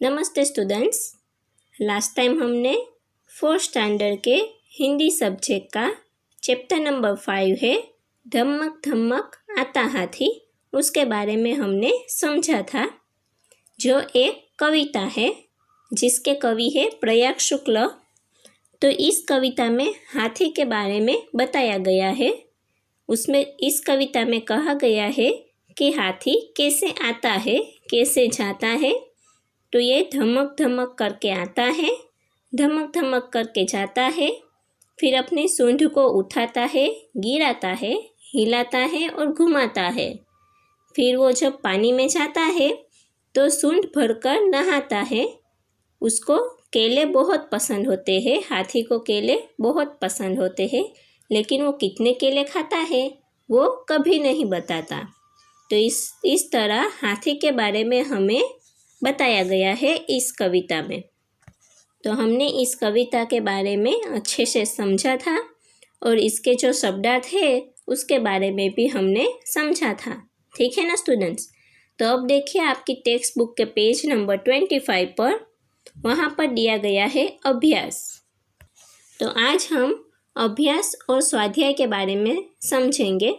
नमस्ते students. Last time हमने 4th standard के हिंदी सब्जेक्ट का चैप्टर नंबर 5 है धमक धमक आता हाथी, उसके बारे में हमने समझा था। जो एक कविता है जिसके कवि है प्रयाग शुक्ल। तो इस कविता में हाथी के बारे में बताया गया है। उसमें इस कविता में कहा गया है कि हाथी कैसे आता है, कैसे जाता है। तो ये धमक धमक करके आता है, धमक धमक करके जाता है, फिर अपनी सूंड को उठाता है, गिराता है, हिलाता है और घुमाता है। फिर वो जब पानी में जाता है तो सूंड भरकर नहाता है। उसको केले बहुत पसंद होते हैं, हाथी को केले बहुत पसंद होते हैं, लेकिन वो कितने केले खाता है वो कभी नहीं बताता। तो इस तरह हाथी के बारे में हमें बताया गया है इस कविता में। तो हमने इस कविता के बारे में अच्छे से समझा था और इसके जो शब्दार्थ है उसके बारे में भी हमने समझा था। ठीक है ना स्टूडेंट्स। तो अब देखिए आपकी टेक्स्ट बुक के पेज नंबर 25 पर, वहाँ पर दिया गया है अभ्यास। तो आज हम अभ्यास और स्वाध्याय के बारे में समझेंगे।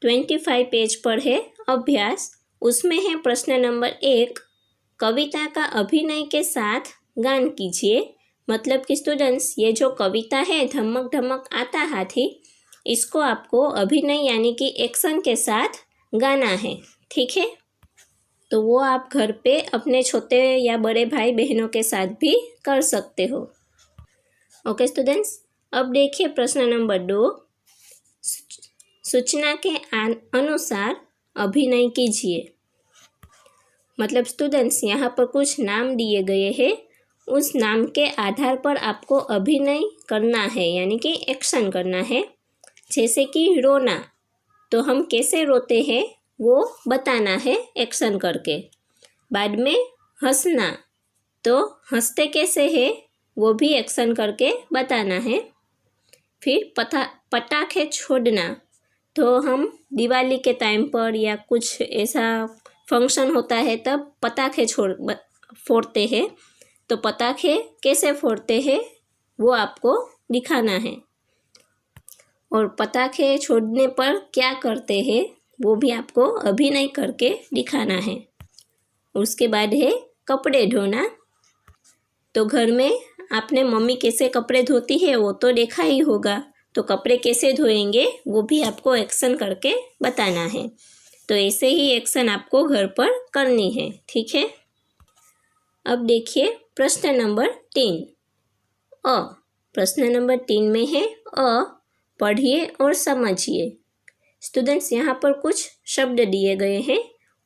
25 पेज पर है अभ्यास। उसमें है प्रश्न नंबर 1, कविता का अभिनय के साथ गान कीजिए। मतलब कि स्टूडेंट्स, ये जो कविता है धमक धमक आता हाथी, इसको आपको अभिनय यानी कि एक्शन के साथ गाना है। ठीक है। तो वो आप घर पे अपने छोटे या बड़े भाई बहनों के साथ भी कर सकते हो। Okay students. अब देखिए प्रश्न नंबर 2, सूचना के अनुसार अभिनय कीजिए। मतलब स्टूडेंट्स, यहाँ पर कुछ नाम दिए गए हैं, उस नाम के आधार पर आपको अभिनय करना है यानी कि एक्शन करना है। जैसे कि रोना, तो हम कैसे रोते हैं वो बताना है एक्शन करके। बाद में हंसना, तो हंसते कैसे है वो भी एक्शन करके बताना है। फिर पटाखे छोड़ना, तो हम दिवाली के टाइम पर या कुछ ऐसा फंक्शन होता है तब पटाखे फोड़ते हैं। तो पटाखे कैसे फोड़ते हैं वो आपको दिखाना है। और पटाखे छोड़ने पर क्या करते हैं वो भी आपको अभिनय करके दिखाना है। उसके बाद है कपड़े धोना। तो घर में आपने मम्मी कैसे कपड़े धोती है वो तो देखा ही होगा। तो कपड़े कैसे धोएंगे वो भी आपको एक्शन करके बताना है। तो ऐसे ही एक्शन आपको घर पर करनी है। ठीक है। अब देखिए प्रश्न नंबर 3, अ। प्रश्न नंबर 3 में है अ, पढ़िए और समझिए। स्टूडेंट्स, यहाँ पर कुछ शब्द दिए गए हैं,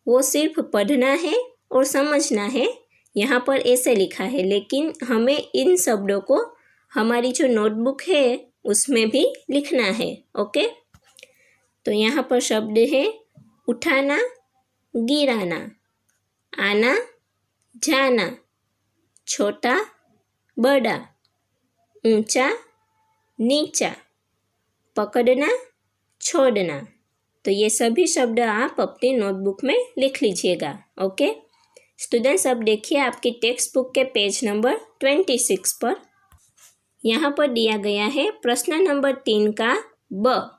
वो सिर्फ पढ़ना है और समझना है। यहाँ पर ऐसे लिखा है, लेकिन हमें इन शब्दों को हमारी जो नोटबुक है उसमें भी लिखना है। ओके। तो यहाँ पर शब्द है उठाना, गिराना, आना, जाना, छोटा, बड़ा, ऊंचा, नीचा, पकड़ना, छोड़ना। तो ये सभी शब्द आप अपनी नोटबुक में लिख लीजिएगा। Okay students. अब देखिए आपकी टेक्स्ट बुक के पेज नंबर 26 पर, यहाँ पर दिया गया है प्रश्न नंबर 3 का ब।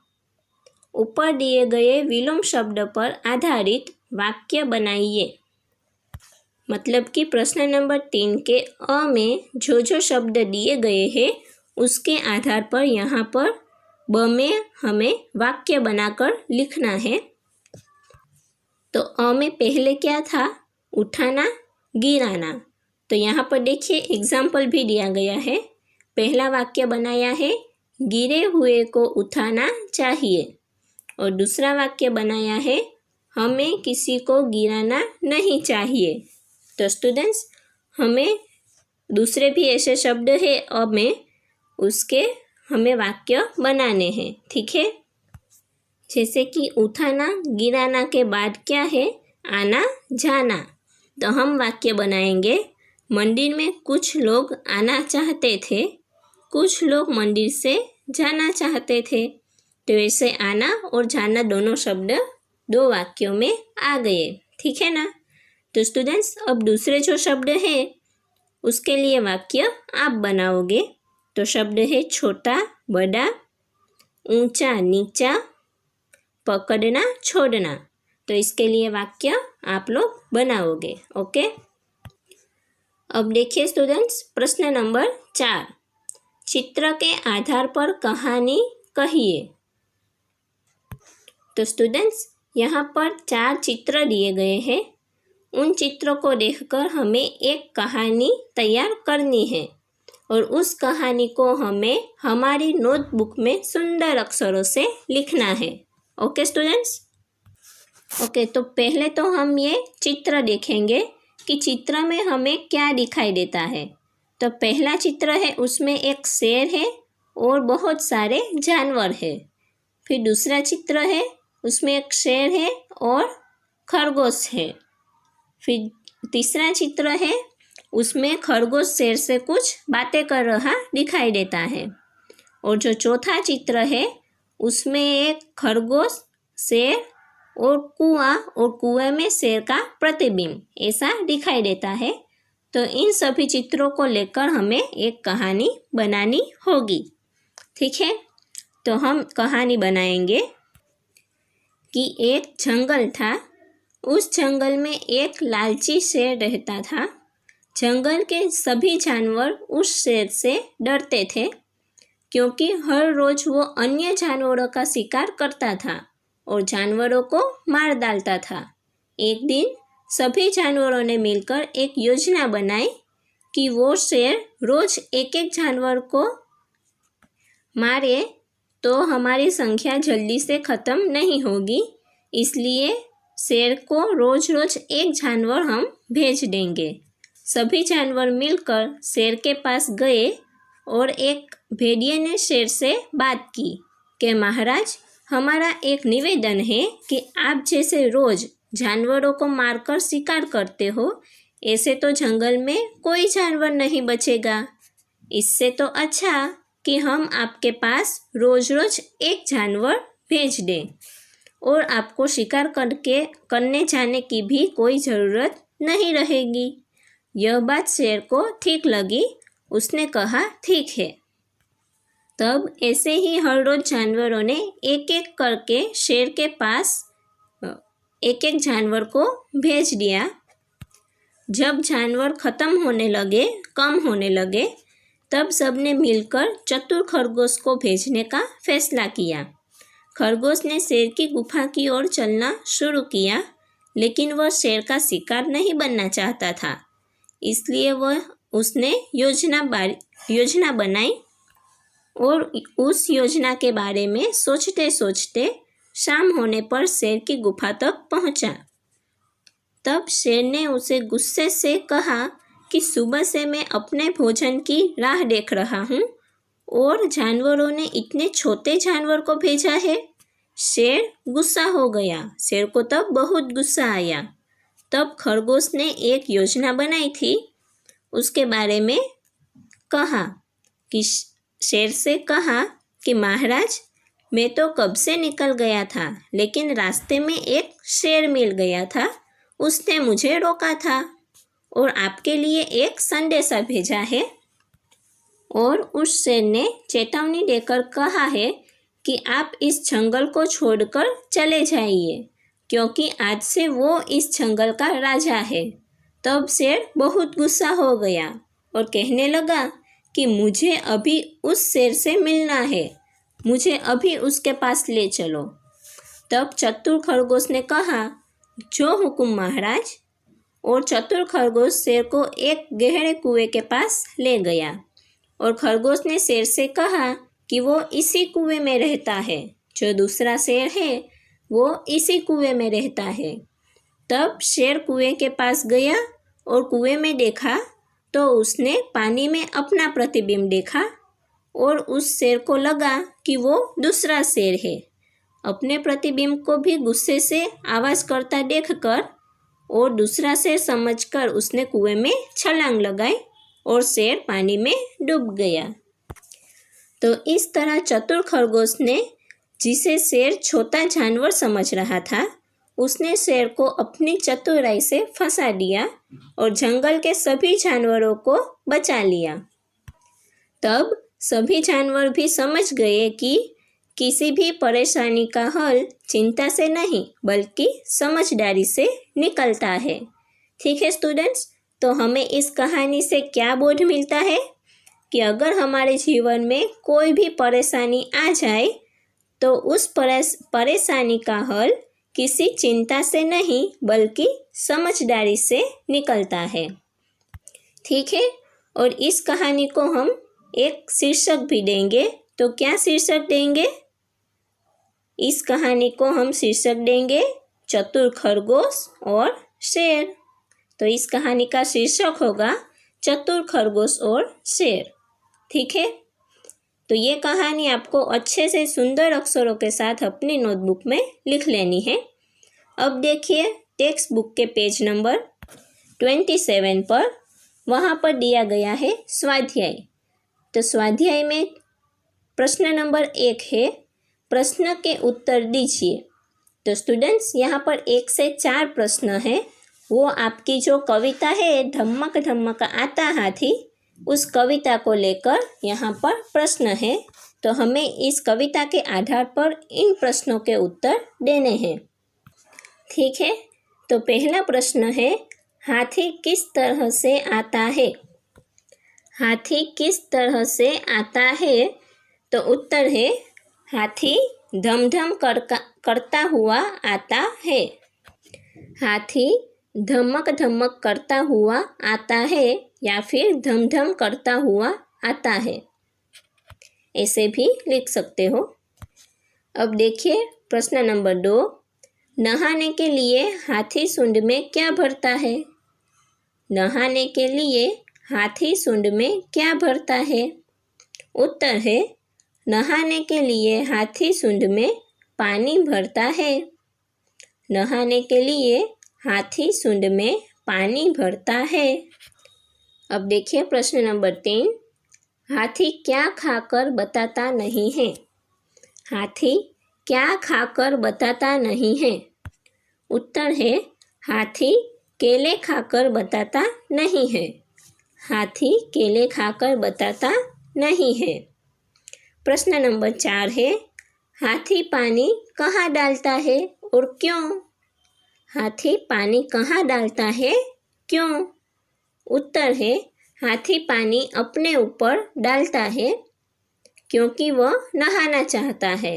ऊपर दिए गए विलोम शब्द पर आधारित वाक्य बनाइए। मतलब कि प्रश्न नंबर 3 के अ में जो शब्द दिए गए हैं उसके आधार पर यहाँ पर ब में हमें वाक्य बनाकर लिखना है। तो अ में पहले क्या था? उठाना, गिराना। तो यहाँ पर देखिए एग्जाम्पल भी दिया गया है। पहला वाक्य बनाया है गिरे हुए को उठाना चाहिए, और दूसरा वाक्य बनाया है हमें किसी को गिराना नहीं चाहिए। तो स्टूडेंट्स, हमें दूसरे भी ऐसे शब्द है अब में, उसके हमें वाक्य बनाने हैं। ठीक है। जैसे कि उठाना, गिराना के बाद क्या है? आना, जाना। तो हम वाक्य बनाएंगे मंदिर में कुछ लोग आना चाहते थे, कुछ लोग मंदिर से जाना चाहते थे। तो ऐसे आना और जाना दोनों शब्द 2 वाक्यों में आ गए। ठीक है ना। तो स्टूडेंट्स अब दूसरे जो शब्द है उसके लिए वाक्य आप बनाओगे। तो शब्द है छोटा बड़ा, ऊंचा नीचा, पकड़ना छोड़ना। तो इसके लिए वाक्य आप लोग बनाओगे। ओके, अब देखिए स्टूडेंट्स प्रश्न नंबर 4, चित्र के आधार पर कहानी कहिए। तो स्टूडेंट्स यहाँ पर 4 चित्र दिए गए हैं। उन चित्रों को देखकर हमें एक कहानी तैयार करनी है और उस कहानी को हमें हमारी नोटबुक में सुंदर अक्षरों से लिखना है। ओके स्टूडेंट्स, ओके, तो पहले तो हम ये चित्र देखेंगे कि चित्र में हमें क्या दिखाई देता है। तो पहला चित्र है, उसमें एक शेर है और बहुत सारे जानवर है। फिर दूसरा चित्र है, उसमें एक शेर है और खरगोश है। फिर तीसरा चित्र है, उसमें खरगोश शेर से कुछ बातें कर रहा दिखाई देता है। और जो चौथा चित्र है, उसमें एक खरगोश, शेर और कुआं, और कुएं में शेर का प्रतिबिंब ऐसा दिखाई देता है। तो इन सभी चित्रों को लेकर हमें एक कहानी बनानी होगी। ठीक है, तो हम कहानी बनाएंगे कि एक जंगल था। उस जंगल में एक लालची शेर रहता था। जंगल के सभी जानवर उस शेर से डरते थे क्योंकि हर रोज वो अन्य जानवरों का शिकार करता था और जानवरों को मार डालता था। एक दिन सभी जानवरों ने मिलकर एक योजना बनाई कि वो शेर रोज एक एक जानवर को मारे तो हमारी संख्या जल्दी से ख़त्म नहीं होगी। इसलिए शेर को रोज रोज एक जानवर हम भेज देंगे। सभी जानवर मिलकर शेर के पास गए और एक भेड़िए ने शेर से बात की कि महाराज, हमारा एक निवेदन है कि आप जैसे रोज जानवरों को मारकर शिकार करते हो, ऐसे तो जंगल में कोई जानवर नहीं बचेगा। इससे तो अच्छा कि हम आपके पास रोज रोज एक जानवर भेज दें और आपको शिकार करने जाने की भी कोई ज़रूरत नहीं रहेगी। यह बात शेर को ठीक लगी। उसने कहा ठीक है। तब ऐसे ही हर रोज जानवरों ने एक एक करके शेर के पास एक एक जानवर को भेज दिया। जब जानवर ख़त्म होने लगे, कम होने लगे, तब सबने मिलकर चतुर खरगोश को भेजने का फैसला किया। खरगोश ने शेर की गुफा की ओर चलना शुरू किया, लेकिन वह शेर का शिकार नहीं बनना चाहता था। इसलिए उसने योजना बनाई और उस योजना के बारे में सोचते सोचते शाम होने पर शेर की गुफा तक पहुंचा। तब शेर ने उसे गुस्से से कहा कि सुबह से मैं अपने भोजन की राह देख रहा हूँ और जानवरों ने इतने छोटे जानवर को भेजा है। शेर गुस्सा हो गया। शेर को तब बहुत गुस्सा आया। तब खरगोश ने एक योजना बनाई थी, उसके बारे में कहा कि शेर से कहा कि महाराज, मैं तो कब से निकल गया था, लेकिन रास्ते में एक शेर मिल गया था। उसने मुझे रोका था और आपके लिए एक संदेशा भेजा है। और उस शेर ने चेतावनी देकर कहा है कि आप इस जंगल को छोड़कर चले जाइए, क्योंकि आज से वो इस जंगल का राजा है। तब शेर बहुत गुस्सा हो गया और कहने लगा कि मुझे अभी उस शेर से मिलना है, मुझे अभी उसके पास ले चलो। तब चतुर खरगोश ने कहा, जो हुकुम महाराज। और चतुर खरगोश शेर को एक गहरे कुएं के पास ले गया और खरगोश ने शेर से कहा कि वो इसी कुएं में रहता है। जो दूसरा शेर है वो इसी कुएं में रहता है। तब शेर कुएं के पास गया और कुएं में देखा तो उसने पानी में अपना प्रतिबिंब देखा और उस शेर को लगा कि वो दूसरा शेर है। अपने प्रतिबिंब को भी गुस्से से आवाज़ करता देखकर और दूसरा शेर समझकर उसने कुएं में छलांग लगाई और शेर पानी में डूब गया। तो इस तरह चतुर खरगोश ने, जिसे शेर छोटा जानवर समझ रहा था, उसने शेर को अपनी चतुराई से फंसा दिया और जंगल के सभी जानवरों को बचा लिया। तब सभी जानवर भी समझ गए कि किसी भी परेशानी का हल चिंता से नहीं बल्कि समझदारी से निकलता है। ठीक है स्टूडेंट्स, तो हमें इस कहानी से क्या बोध मिलता है कि अगर हमारे जीवन में कोई भी परेशानी आ जाए तो उस परेशानी का हल किसी चिंता से नहीं बल्कि समझदारी से निकलता है। ठीक है, और इस कहानी को हम एक शीर्षक भी देंगे। तो क्या शीर्षक देंगे? इस कहानी को हम शीर्षक देंगे चतुर खरगोश और शेर। तो इस कहानी का शीर्षक होगा चतुर खरगोश और शेर। ठीक है, तो ये कहानी आपको अच्छे से सुंदर अक्षरों के साथ अपनी नोटबुक में लिख लेनी है। अब देखिए टेक्स्ट बुक के पेज नंबर 27 पर, वहाँ पर दिया गया है स्वाध्याय। तो स्वाध्याय में प्रश्न नंबर 1 है, प्रश्न के उत्तर दीजिए। तो स्टूडेंट्स यहाँ पर 1 से 4 प्रश्न हैं। वो आपकी जो कविता है धमक धमक आता हाथी, उस कविता को लेकर यहाँ पर प्रश्न है। तो हमें इस कविता के आधार पर इन प्रश्नों के उत्तर देने हैं। ठीक है, तो पहला प्रश्न है, हाथी किस तरह से आता है? हाथी किस तरह से आता है? तो उत्तर है, हाथी धम धम करता हुआ आता है। हाथी धमक धमक करता हुआ आता है या फिर धम धम करता हुआ आता है, ऐसे भी लिख सकते हो। अब देखिए प्रश्न नंबर 2, नहाने के लिए हाथी सूंड में क्या भरता है? नहाने के लिए हाथी सूंड में क्या भरता है? उत्तर है, नहाने के लिए हाथी सूंड में पानी भरता है। नहाने के लिए हाथी सूंड में पानी भरता है। अब देखिए प्रश्न नंबर 3, हाथी क्या खाकर बताता नहीं है? हाथी क्या खाकर बताता नहीं है? उत्तर है, हाथी केले खाकर बताता नहीं है। हाथी केले खाकर बताता नहीं है। प्रश्न नंबर 4 है, हाथी पानी कहाँ डालता है और क्यों? हाथी पानी कहाँ डालता है, क्यों? उत्तर है, हाथी पानी अपने ऊपर डालता है क्योंकि वह नहाना चाहता है।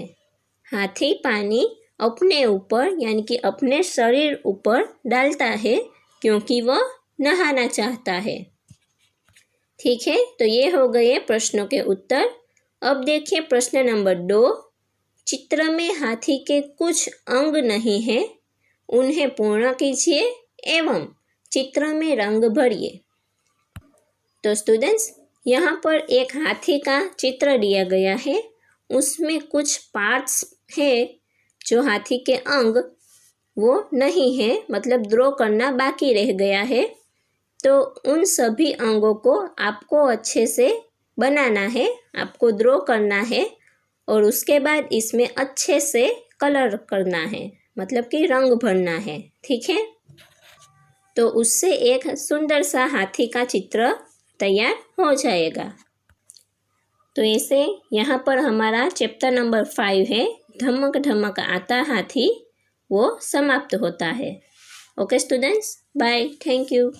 हाथी पानी अपने ऊपर यानी कि अपने शरीर ऊपर डालता है क्योंकि वह नहाना चाहता है। ठीक है, तो ये हो गए प्रश्नों के उत्तर। अब देखिए प्रश्न नंबर 2, चित्र में हाथी के कुछ अंग नहीं हैं, उन्हें पूर्ण कीजिए एवं चित्र में रंग भरिए। तो स्टूडेंट्स यहाँ पर एक हाथी का चित्र दिया गया है, उसमें कुछ पार्ट्स है जो हाथी के अंग वो नहीं है, मतलब ड्रॉ करना बाकी रह गया है। तो उन सभी अंगों को आपको अच्छे से बनाना है, आपको ड्रॉ करना है और उसके बाद इसमें अच्छे से कलर करना है, मतलब कि रंग भरना है। ठीक है, तो उससे एक सुंदर सा हाथी का चित्र तैयार हो जाएगा। तो ऐसे यहाँ पर हमारा चैप्टर नंबर 5 है, धमक धमक आता हाथी, वो समाप्त होता है। Okay students, bye, thank you.